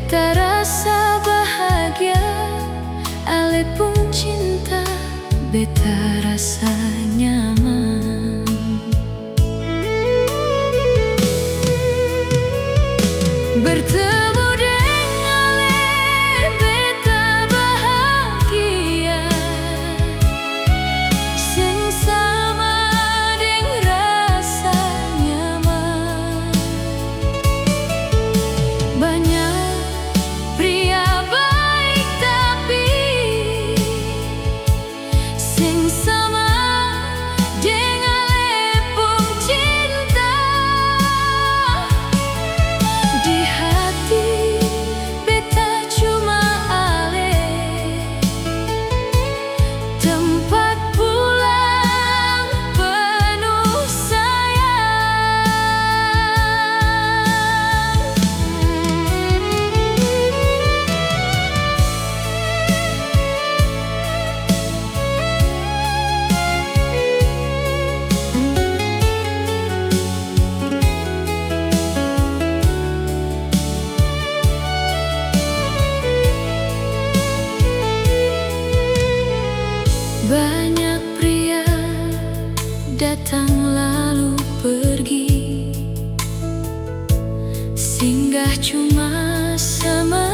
beta rasa bahagia, ale pun cinta, beta rasa nyaman. Bertemu dengan ale, beta bahagia, sing sama deng rasa nyaman. Banyak pria baik tapi sing sama deng ale pun cinta. Di hati beta cuma ale, tempat pulang penuh sayang. Banyak pria datang lalu pergi, singgah cuma sementara.